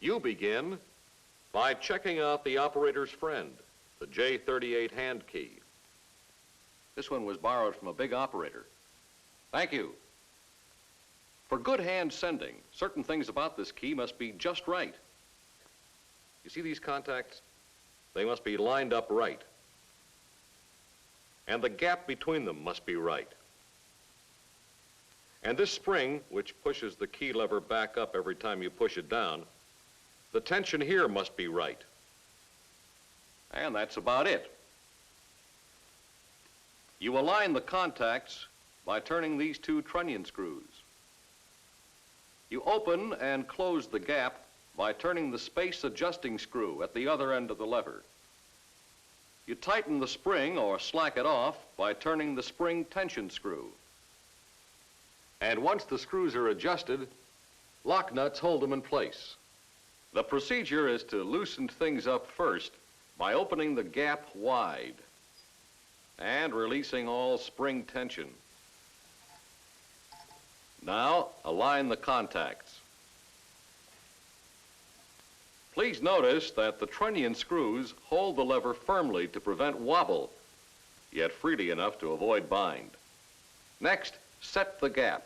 You begin by checking out the operator's friend, the J-38 hand key. This one was borrowed from a big operator. Thank you. For good hand sending, certain things about this key must be just right. You see these contacts? They must be lined up right. And the gap between them must be right. And this spring, which pushes the key lever back up every time you push it down, the tension here must be right. And that's about it. You align the contacts by turning these two trunnion screws. You open and close the gap by turning the space adjusting screw at the other end of the lever. You tighten the spring or slack it off by turning the spring tension screw. And once the screws are adjusted, lock nuts hold them in place. The procedure is to loosen things up first by opening the gap wide and releasing all spring tension. Now, align the contacts. Please notice that the trunnion screws hold the lever firmly to prevent wobble, yet freely enough to avoid bind. Next, set the gap.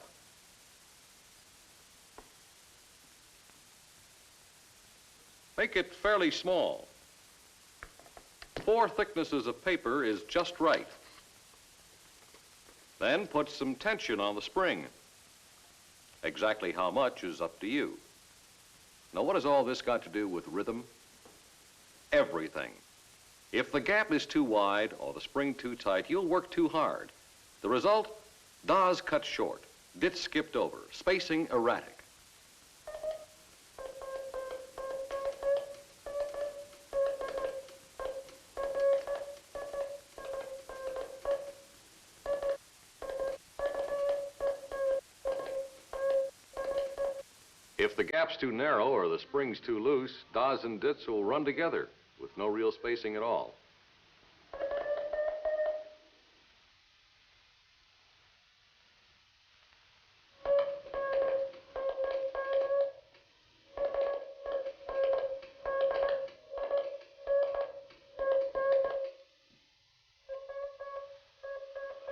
Make it fairly small. 4 thicknesses of paper is just right. Then put some tension on the spring. Exactly how much is up to you. Now, what has all this got to do with rhythm? Everything. If the gap is too wide or the spring too tight, you'll work too hard. The result? Dots cut short, dits skipped over, spacing erratic. If the gap's too narrow or the spring's too loose, dots and dits will run together with no real spacing at all.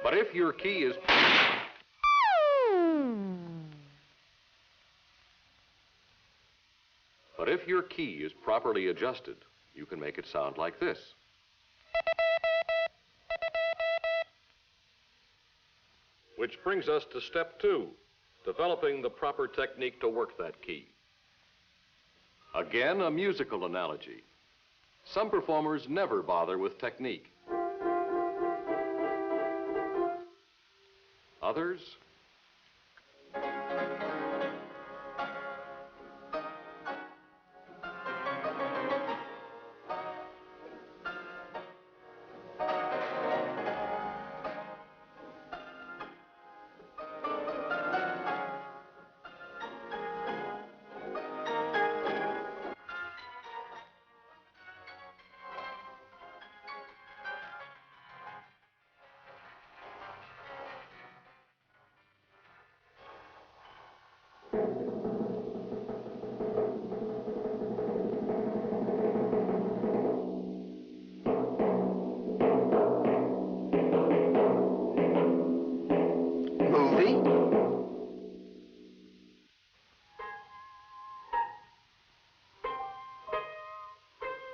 But if your key is properly adjusted, you can make it sound like this. Which brings us to step 2, developing the proper technique to work that key. Again, a musical analogy. Some performers never bother with technique. Others,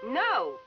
No.